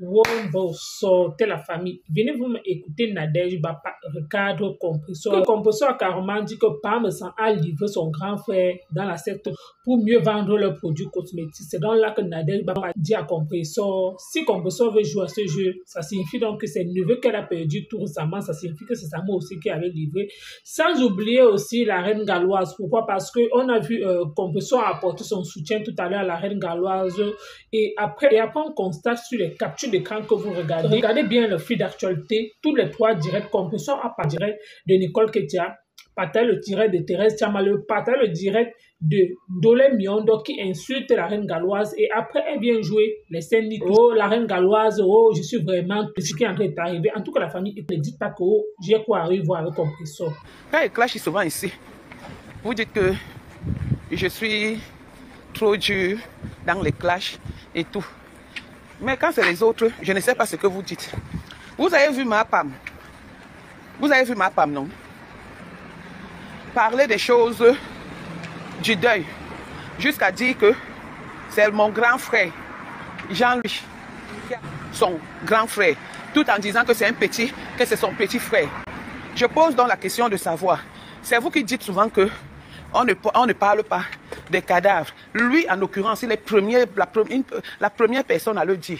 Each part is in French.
Wombo sortez la famille. Venez-vous écouter Nadège Bapa, recadre compresseur. Le compresseur a carrément dit que Parmesan a livré son grand frère dans la secte pour mieux vendre leurs produits cosmétiques. C'est donc là que Nadège Bapa a dit à Compresseur, si Compresseur veut jouer à ce jeu, ça signifie donc que c'est le neveu qu'elle a perdu tout récemment. Ça signifie que c'est sa mère aussi qui avait livré. Sans oublier aussi la reine galloise. Pourquoi? Parce qu'on a vu Compresseur apporter son soutien tout à l'heure à la reine galloise. Et après, on constate sur les captures d'écran que vous regardez bien le flux d'actualité, tous les trois directs Compresseur a pas direct de Nicole Ketia, partage le direct de Thérèse Tchamaleu, partage le direct de Dolé Miondo qui insulte la reine galloise et après elle vient jouer les scènes. Oh la reine galloise, oh je suis vraiment tout ce qui est en train d'arriver. En tout cas la famille, ne dites pas que oh, j'ai quoi arriver voir avec Compresseur. Quand il clash souvent ici, vous dites que je suis trop dur dans les clashs et tout. Mais quand c'est les autres, je ne sais pas ce que vous dites. Vous avez vu ma Pam. Vous avez vu ma Pam, non? Parler des choses du deuil. Jusqu'à dire que c'est mon grand frère, Jean-Louis, son grand frère. Tout en disant que c'est un petit, que c'est son petit frère. Je pose donc la question de savoir. C'est vous qui dites souvent que on ne parle pas des cadavres. Lui, en l'occurrence, il est la première personne à le dire.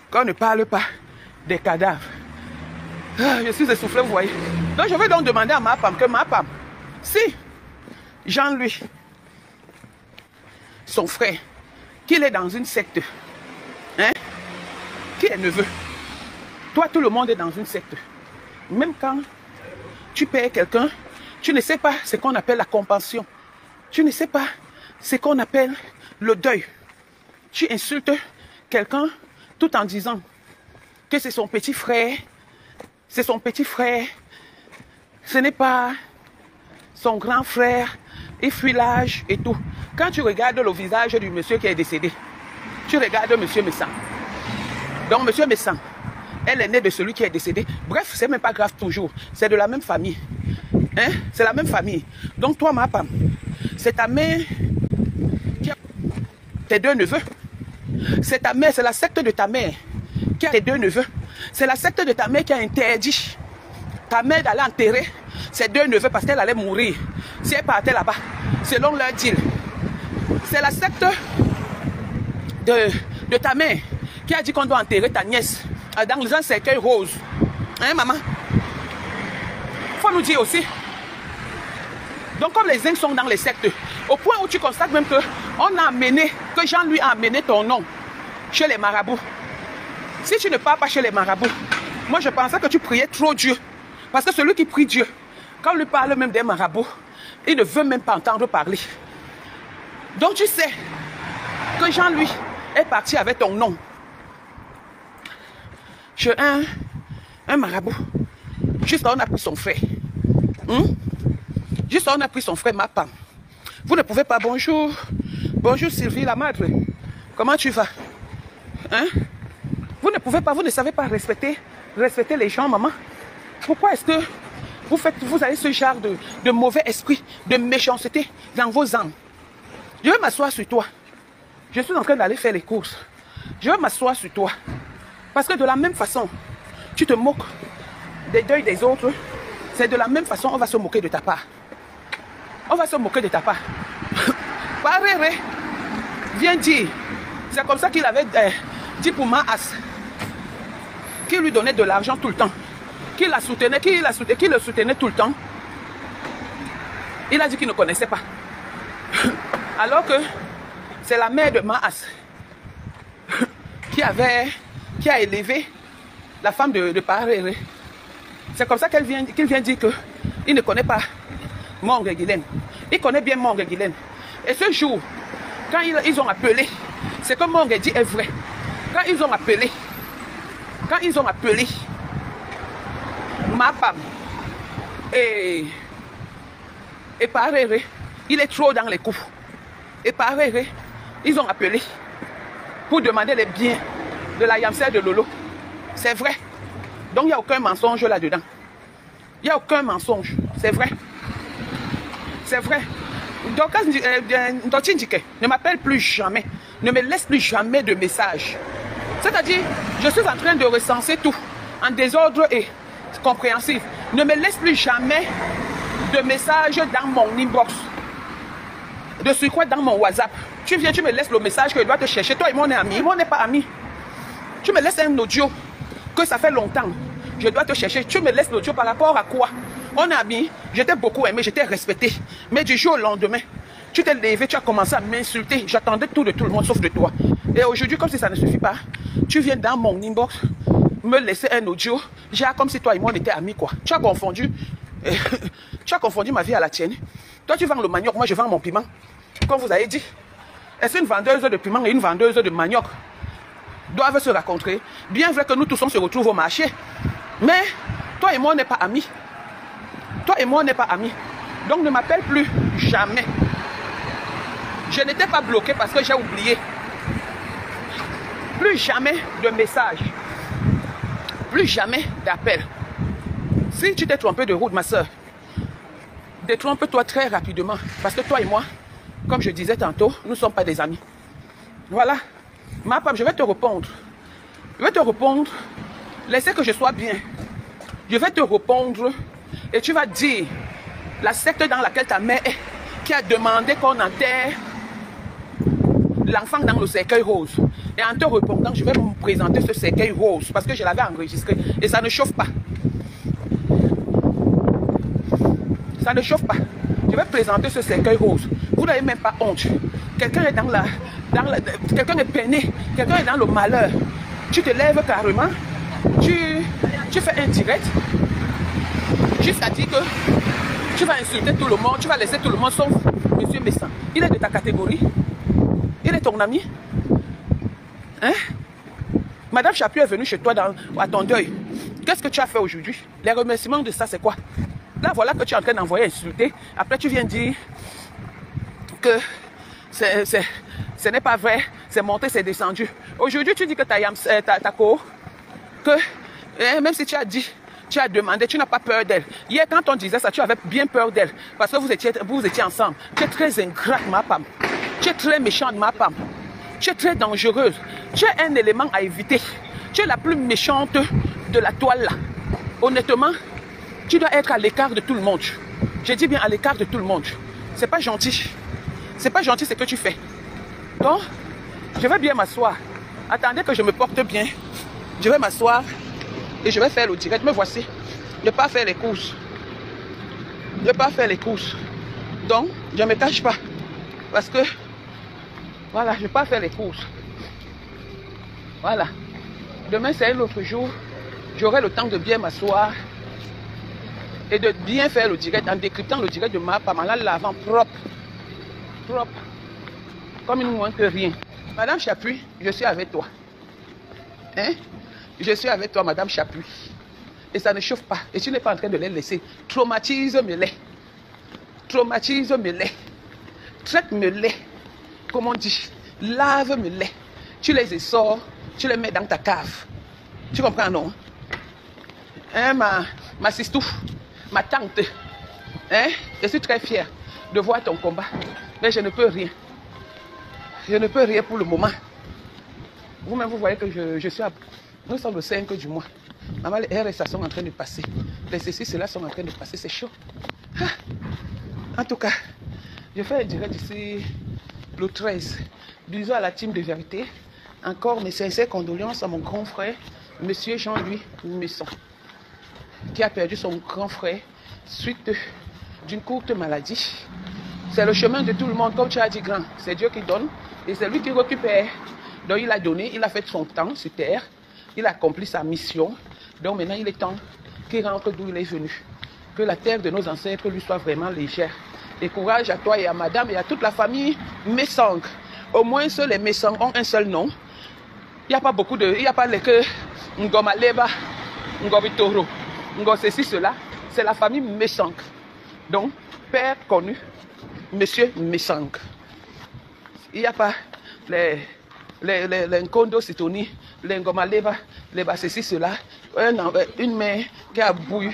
Qu'on ne parle pas des cadavres. Ah, je suis essoufflé, vous voyez. Donc, je vais donc demander à ma femme que ma femme, si Jean-Louis, son frère, qu'il est dans une secte, hein, qui est neveu, toi, tout le monde est dans une secte. Même quand tu perds quelqu'un, tu ne sais pas ce qu'on appelle la compassion. Tu ne sais pas ce qu'on appelle le deuil. Tu insultes quelqu'un tout en disant que c'est son petit frère. C'est son petit frère. Ce n'est pas son grand frère. Il fuit l'âge et tout. Quand tu regardes le visage du monsieur qui est décédé, tu regardes monsieur Messan. Donc monsieur Messan, elle est née de celui qui est décédé. Bref, c'est même pas grave toujours. C'est de la même famille. Hein? C'est la même famille. Donc toi, ma femme, c'est ta mère qui a tes deux neveux. C'est ta mère, c'est la secte de ta mère qui a tes deux neveux. C'est la secte de ta mère qui a interdit ta mère d'aller enterrer ses deux neveux parce qu'elle allait mourir si elle partait là-bas, selon leur deal. C'est la secte de ta mère qui a dit qu'on doit enterrer ta nièce dans un cercueil rose. Hein, maman? Faut nous dire aussi. Donc, comme les uns sont dans les sectes, au point où tu constates même que on a amené, que Jean-Louis a amené ton nom chez les marabouts. Si tu ne pars pas chez les marabouts, moi je pensais que tu priais trop Dieu. Parce que celui qui prie Dieu, quand on lui parle même des marabouts, il ne veut même pas entendre parler. Donc tu sais que Jean-Louis est parti avec ton nom chez un marabout. Juste là, on a pris son frère. Juste là, on a pris son frère, ma femme. Vous ne pouvez pas, bonjour. Bonjour Sylvie, la madre. Comment tu vas? Hein? Vous ne pouvez pas, vous ne savez pas respecter les gens, maman. Pourquoi est-ce que vous avez ce genre de mauvais esprit, de méchanceté dans vos âmes? Je vais m'asseoir sur toi. Je suis en train d'aller faire les courses. Je vais m'asseoir sur toi. Parce que de la même façon, tu te moques des deuils des autres. C'est de la même façon, on va se moquer de ta part. On va se moquer de ta part. Paréré, viens dire. C'est comme ça qu'il avait dit pour Maas, qui lui donnait de l'argent tout le temps, qui le soutenait tout le temps. Il a dit qu'il ne connaissait pas. Alors que c'est la mère de Maas qui a élevé la femme de Paréré. C'est comme ça qu'il vient dire qu'il ne connaît pas Mongue Guilaine. Il connaît bien Mongue Guilaine. Et ce jour, quand ils ont appelé, c'est que Mongue dit est vrai. Quand ils ont appelé ma femme et Paréré, il est trop dans les coups. Et Paréré, ils ont appelé pour demander les biens de la Yamsère de Lolo. C'est vrai. Donc il n'y a aucun mensonge là-dedans. Il n'y a aucun mensonge. C'est vrai. C'est vrai. Donc, ne m'appelle plus jamais. Ne me laisse plus jamais de messages. C'est-à-dire, je suis en train de recenser tout en désordre et compréhensif. Ne me laisse plus jamais de messages dans mon inbox. De sur quoi dans mon WhatsApp. Tu viens, tu me laisses le message que je dois te chercher. Toi et moi, on est amis. Moi, on n'est pas amis. Tu me laisses un audio que ça fait longtemps. Je dois te chercher. Tu me laisses l'audio par rapport à quoi? On est amis. Je t'ai beaucoup aimé, je t'ai respecté. Mais du jour au lendemain, tu t'es levé, tu as commencé à m'insulter. J'attendais tout de tout le monde sauf de toi. Et aujourd'hui, comme si ça ne suffit pas, tu viens dans mon inbox me laisser un audio. Genre comme si toi et moi, on était amis, quoi. Tu as confondu. Tu as confondu ma vie à la tienne. Toi, tu vends le manioc, moi, je vends mon piment. Comme vous avez dit. Est-ce une vendeuse de piment et une vendeuse de manioc doivent se rencontrer? Bien vrai que nous tous, on se retrouve au marché. Mais toi et moi, on n'est pas amis. Toi et moi, on n'est pas amis. Donc, ne m'appelle plus jamais. Je n'étais pas bloqué parce que j'ai oublié. Plus jamais de messages. Plus jamais d'appels. Si tu t'es trompé de route, ma soeur, détrompe-toi très rapidement. Parce que toi et moi, comme je disais tantôt, nous ne sommes pas des amis. Voilà. Ma femme, je vais te répondre. Je vais te répondre. Laissez que je sois bien. Je vais te répondre. Et tu vas dire la secte dans laquelle ta mère est, qui a demandé qu'on enterre l'enfant dans le cercueil rose. Et en te répondant, je vais vous présenter ce cercueil rose parce que je l'avais enregistré. Et ça ne chauffe pas. Ça ne chauffe pas. Je vais présenter ce cercueil rose. Vous n'avez même pas honte. Quelqu'un est quelqu'un est peiné. Quelqu'un est dans le malheur. Tu te lèves carrément. Tu fais un direct. Jusqu'à dire que tu vas insulter tout le monde. Tu vas laisser tout le monde sauf M. Messan. Il est de ta catégorie. Il est ton ami. Hein? Madame Chapuis est venue chez toi à ton deuil. Qu'est-ce que tu as fait aujourd'hui? Les remerciements de ça, c'est quoi? Là, voilà que tu es en train d'envoyer insulter. Après, tu viens dire que ce n'est pas vrai. C'est monté, c'est descendu. Aujourd'hui, tu dis que ta co, que même si tu as dit, tu as demandé, tu n'as pas peur d'elle. Hier, quand on disait ça, tu avais bien peur d'elle. Parce que vous étiez ensemble. Tu es très ingrate, ma femme. Tu es très méchante, ma femme. Tu es très dangereuse. Tu es un élément à éviter. Tu es la plus méchante de la toile là. Honnêtement, tu dois être à l'écart de tout le monde. Je dis bien à l'écart de tout le monde. C'est pas gentil. C'est pas gentil ce que tu fais. Donc, je vais bien m'asseoir. Attendez que je me porte bien. Je vais m'asseoir et je vais faire le direct. Me voici. Ne pas faire les courses. Ne pas faire les courses. Donc, je ne me cache pas. Parce que, voilà, je ne vais pas faire les courses. Voilà. Demain, c'est un autre jour. J'aurai le temps de bien m'asseoir et de bien faire le direct en décryptant le direct de ma femme en la lavant propre. Propre. Comme une moins que rien. Madame Chapuis, je suis avec toi. Hein? Je suis avec toi, Madame Chapuis. Et ça ne chauffe pas. Et tu n'es pas en train de les laisser. Traumatise-me-les. Traumatise-me-les. Traite-me-les. Comme on dit. Lave-me-les. Tu les essors. Tu les mets dans ta cave. Tu comprends, non? Hein, ma sistou, ma tante. Hein? Je suis très fière de voir ton combat. Mais je ne peux rien. Je ne peux rien pour le moment. Vous-même, vous voyez que je suis à... Nous sommes le 5 du mois. Maman, les RSA sont en train de passer. Les ceci, cela sont en train de passer. C'est chaud. En tout cas, je fais un direct ici le 13. Bisous à la team de vérité. Encore mes sincères condoléances à mon grand frère, Monsieur Jean-Louis Messon, qui a perdu son grand frère suite d'une courte maladie. C'est le chemin de tout le monde, comme tu as dit, grand. C'est Dieu qui donne et c'est lui qui récupère. Donc il a donné, il a fait son temps sur terre, il a accompli sa mission. Donc maintenant il est temps qu'il rentre d'où il est venu. Que la terre de nos ancêtres lui soit vraiment légère. Et courage à toi et à madame et à toute la famille Messang. Au moins seuls les Messang ont un seul nom. Il n'y a pas beaucoup de... Il n'y a pas les que... Ngoma Leba, Ngobitoro, Ngo ceci, cela. C'est la famille Messang. Donc, père connu, Monsieur Messang. Il n'y a pas les Nkondo Sitoni, les Ngoma Leba, les ceci, cela. Une mère qui a bouilli,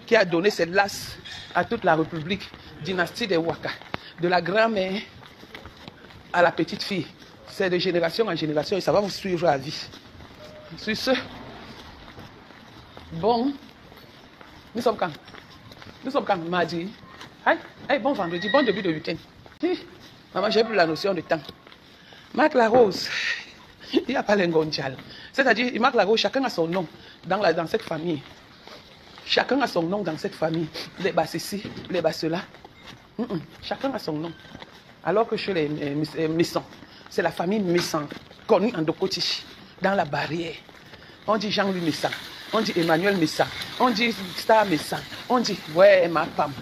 qui a donné ses laces à toute la République, dynastie des Waka. De la grand-mère à la petite fille. C'est de génération en génération et ça va vous suivre à vie. Sur ce, bon, nous sommes quand? Nous sommes quand? Mardi. Hey, bon vendredi, bon début de week-end. Maman, j'ai plus la notion de temps. Marc Larose, il n'y a pas l'ingondial. C'est-à-dire, Marc Larose, chacun a son nom dans cette famille. Chacun a son nom dans cette famille. Les bas ceci, les bas cela. Chacun a son nom. Alors que chez les Messon, c'est la famille Messon, connue en Dokoti, dans la barrière. On dit Jean-Louis Messon, on dit Emmanuel Messon, on dit Star Messon, on dit, ouais, ma femme.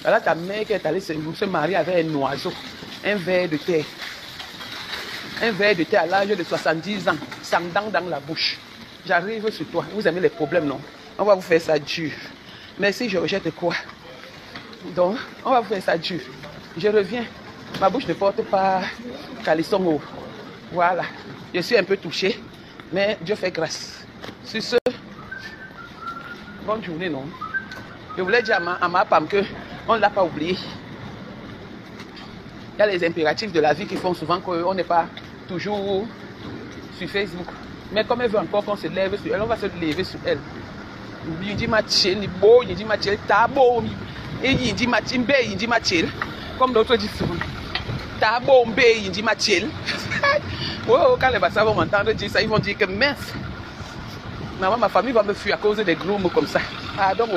Voilà ta mère qui est allée se marier avec un oiseau, un ver de terre. Un ver de terre à l'âge de 70 ans, sans dents dans la bouche. J'arrive sur toi. Vous aimez les problèmes, non? On va vous faire ça dur. Merci, je rejette quoi? Donc, on va vous faire ça dur. Je reviens. Ma bouche ne porte pas calisson haut. Voilà. Je suis un peu touché, mais Dieu fait grâce. Sur ce, bonne journée, non? Je voulais dire à ma femme qu'on ne l'a pas oublié. Il y a les impératifs de la vie qui font souvent qu'on n'est pas toujours sur Facebook. Mais comme elle veut encore qu'on se lève sur elle, on va se lever sur elle. Il dit Mathieu, il dit Mathieu, tabo, et il dit Mathieu, il dit Mathieu, comme d'autres disent souvent. Tabo, il dit Mathieu. Oh, quand les bassins vont m'entendre dire ça, ils vont dire que mince. Maman, ma famille va me fuir à cause des gros mots comme ça. Pardon.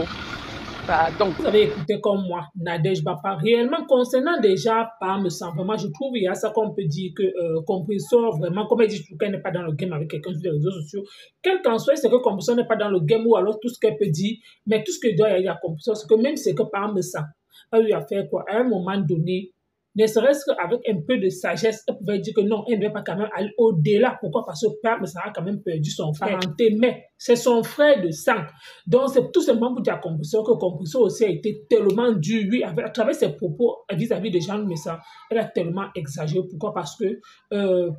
Pardon. Vous avez écouté comme moi, Nadège Bapa. Réellement, concernant déjà Parme San, vraiment, je trouve il y a ça qu'on peut dire que Compressor, vraiment, comme elle dit, qu'elle n'est pas dans le game avec quelqu'un sur les réseaux sociaux. Quel qu'en soit, c'est que Compressor n'est pas dans le game ou alors tout ce qu'elle peut dire, mais tout ce que doit y avoir à Compressor, c'est que même c'est que Parme San a eu à faire quoi, à un moment donné, ne serait-ce qu'avec un peu de sagesse, elle pouvait dire que non, elle ne devait pas quand même aller au-delà. Pourquoi? Parce que Parme San a quand même perdu son frère. Mais c'est son frère de sang. Donc, c'est tout simplement pour dire à Compressor que Compressor aussi a été tellement dur. Oui, à travers ses propos vis-à-vis de Jean Messa, elle a tellement exagéré. Pourquoi? Parce que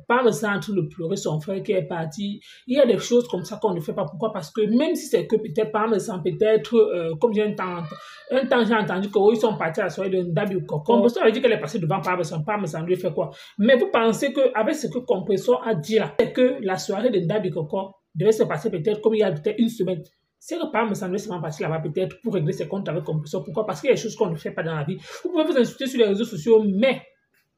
Parme San en train de pleurer son frère qui est parti. Il y a des choses comme ça qu'on ne fait pas. Pourquoi? Parce que même si c'est que peut-être Parme San, peut-être, comme j'ai un temps j'ai entendu qu'ils sont partis à la soirée de Ndabi ou Koko. Compressor avait dit qu'elle est passée devant Parme San lui fait quoi? Mais vous pensez qu'avec ce que Compressor a dit là, c'est que la soirée de Ndabi Koko devait se passer peut-être comme il y a peut-être une semaine. C'est que Parme San devait se passer là-bas peut-être pour régler ses comptes avec Compressor. Pourquoi? Parce qu'il y a des choses qu'on ne fait pas dans la vie. Vous pouvez vous insulter sur les réseaux sociaux, mais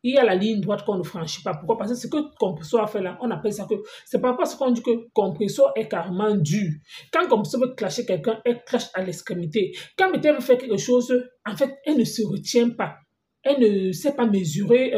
il y a la ligne droite qu'on ne franchit pas. Pourquoi? Parce que ce que Compressor a fait là, on appelle ça que c'est pas parce qu'on dit que Compressor est carrément dur. Quand Compressor veut clasher quelqu'un, elle clash à l'extrémité. Quand elle veut faire quelque chose, en fait, elle ne se retient pas. Elle ne sait pas mesurer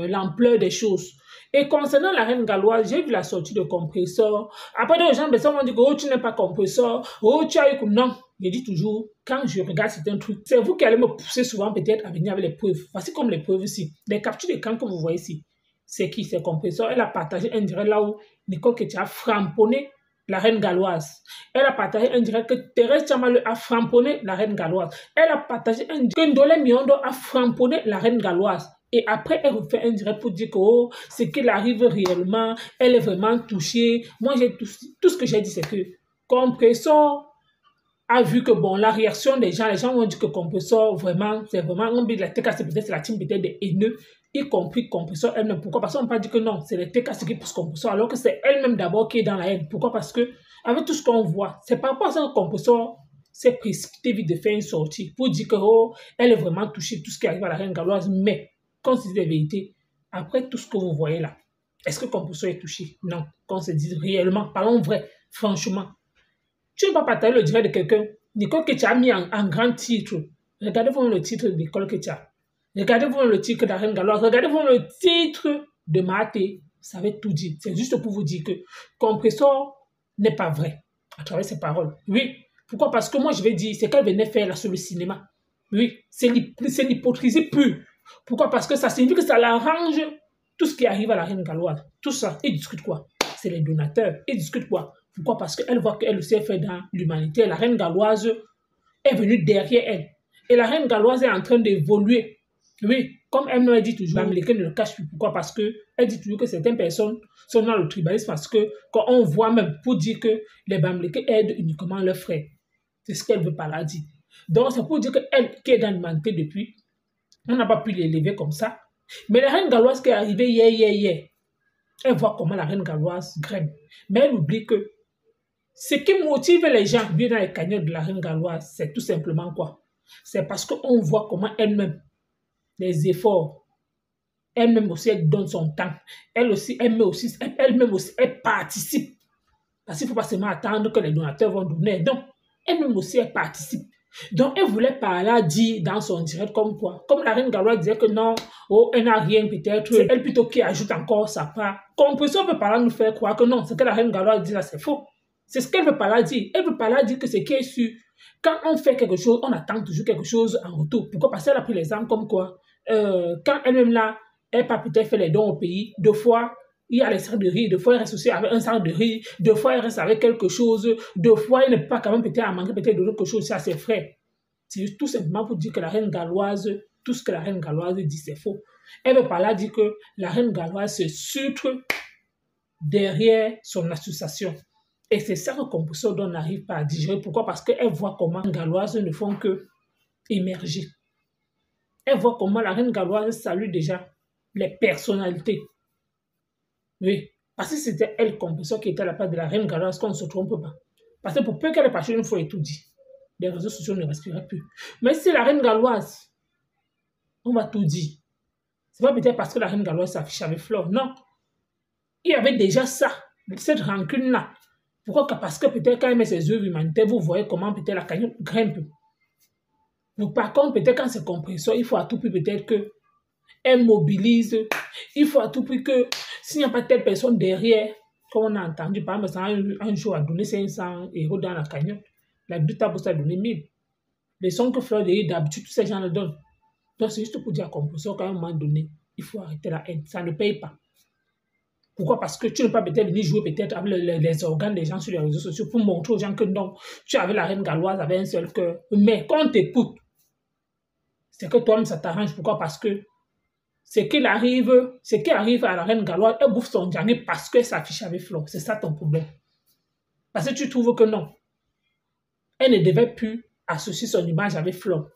l'ampleur des choses. Et concernant la reine galloise, j'ai vu la sortie de Compressor. Après, les gens vont dire que oh, tu n'es pas Compressor, oh, tu as eu... Non, je dis toujours, quand je regarde certains trucs, c'est vous qui allez me pousser souvent peut-être à venir avec les preuves. Voici comme les preuves ici. Les captures d'écran que vous voyez ici, c'est qui? C'est Compressor. Elle a partagé un direct là où Nicole Ketia a framponné la reine galloise. Elle a partagé un direct que Thérèse Tchamalu a framponné la reine galloise. Elle a partagé un direct que Ndolé Miondo a framponné la reine galloise. Et après, elle refait un direct pour dire que oh, ce qu'il arrive réellement, elle est vraiment touchée. Moi, tout ce que j'ai dit, c'est que Compressor a vu que bon, la réaction des gens ont dit que Compressor, vraiment, c'est vraiment, on dit la TKC, peut-être c'est la team peut-être des haineux, y compris Compressor elle-même. Pourquoi? Parce qu'on n'a pas dit que non, c'est les TKC qui poussent Compressor, alors que c'est elle-même d'abord qui est dans la haine. Pourquoi? Parce que, avec tout ce qu'on voit, c'est par rapport à ça que Compressor s'est précipité vite de faire une sortie pour dire que oh, elle est vraiment touchée, tout ce qui arrive à la reine galloise, mais qu'on se dise la vérité, après tout ce que vous voyez là, est-ce que Compressor est touché? Non. Qu'on se dise réellement, parlons vrai, franchement. Tu ne peux pas partager le direct de quelqu'un. Nicole Ketia a mis en grand titre. Regardez-vous le titre de Nicole Ketia. Regardez-vous le titre de la reine galloise. Regardez-vous le titre de Maté. Ça veut tout dire. C'est juste pour vous dire que Compressor n'est pas vrai à travers ses paroles. Oui. Pourquoi? Parce que moi, je vais dire, c'est qu'elle venait faire là sur le cinéma. Oui. C'est l'hypocrisie pure. Pourquoi? Parce que ça signifie que ça l'arrange tout ce qui arrive à la reine galloise. Tout ça. Ils discutent quoi? C'est les donateurs. Ils discutent quoi? Pourquoi? Parce qu'elle voit qu'elle aussi est fait dans l'humanité. La reine galloise est venue derrière elle. Et la reine galloise est en train d'évoluer. Oui, comme elle nous a dit toujours, l'Américain ne le cache plus. Pourquoi? Parce qu'elle dit toujours que certaines personnes sont dans le tribalisme parce que quand on voit même pour dire que les Bamlékés aident uniquement leurs frères. C'est ce qu'elle veut par là dire. Donc c'est pour dire qu'elle qui est dans l'humanité depuis, on n'a pas pu l'élever comme ça. Mais la reine galloise qui est arrivée hier, Elle voit comment la reine galloise graine. Mais elle oublie que ce qui motive les gens à venir dans les cagnottes de la reine galloise, c'est tout simplement quoi? C'est parce qu'on voit comment elle-même, les efforts, elle-même aussi, elle donne son temps. Elle aussi, elle-même aussi, elle participe. Parce qu'il ne faut pas seulement attendre que les donateurs vont donner. Donc, elle-même aussi, elle participe. Donc, elle voulait par là dire dans son direct comme quoi. Comme la reine galloise disait que non, oh, elle n'a rien peut-être. C'est elle plutôt qui ajoute encore sa part. Compression veut par là nous faire croire que non, ce que la reine galloise dit là, c'est faux. C'est ce qu'elle veut par là dire. Elle veut par là dire que ce qui est sûr, quand on fait quelque chose, on attend toujours quelque chose en retour. Pourquoi? Parce qu'elle a pris l'exemple comme quoi, quand elle-même là, elle n'a peut-être fait les dons au pays, deux fois, il y a les sacs de riz, deux fois, elle reste aussi avec un sac de riz, deux fois, elle reste avec quelque chose, deux fois, elle n'est pas quand même peut-être à manquer peut-être de quelque chose à ses frères. C'est tout simplement pour dire que la reine galloise, tout ce que la reine galloise dit, c'est faux. Elle veut par là dire que la reine galloise se sutre derrière son association. Et c'est ça que Compression n'arrive pas à digérer. Pourquoi? Parce qu'elle voit comment les galloises ne font que émerger. Elle voit comment la reine galloise salue déjà les personnalités. Oui, parce que c'était elle, Compression, qui était à la place de la reine galloise, qu'on ne se trompe pas. Parce que pour peu qu'elle ait parti une fois et tout dit, les réseaux sociaux ne respiraient plus. Mais si la reine galloise, on va tout dire. C'est pas peut-être parce que la reine galloise s'affiche avec Flore. Non. Il y avait déjà ça, cette rancune-là. Pourquoi? Parce que peut-être quand elle met ses œuvres humanitaires, vous voyez comment peut-être la cagnotte grimpe. Donc, par contre, peut-être quand c'est Compression, il faut à tout prix peut-être que elle mobilise. Il faut à tout prix que s'il n'y a pas telle personne derrière, comme on a entendu, par exemple, un jour a donné 500 € dans la cagnotte, la Buta a donné 1000. Les sons que Fleur de Lys, d'habitude, tous ces gens le donnent. Donc, c'est juste pour dire à Compression qu'à un moment donné, il faut arrêter la haine. Ça ne paye pas. Pourquoi? Parce que tu ne peux pas peut-être venir jouer peut-être avec les organes des gens sur les réseaux sociaux pour montrer aux gens que non, tu avais la reine galloise avec un seul cœur. Mais quand on t'écoute, c'est que toi-même ça t'arrange. Pourquoi? Parce que ce qui arrive à la reine galloise, elle bouffe son dernier parce qu'elle s'affiche avec Flore. C'est ça ton problème. Parce que tu trouves que non. Elle ne devait plus associer son image avec Flore.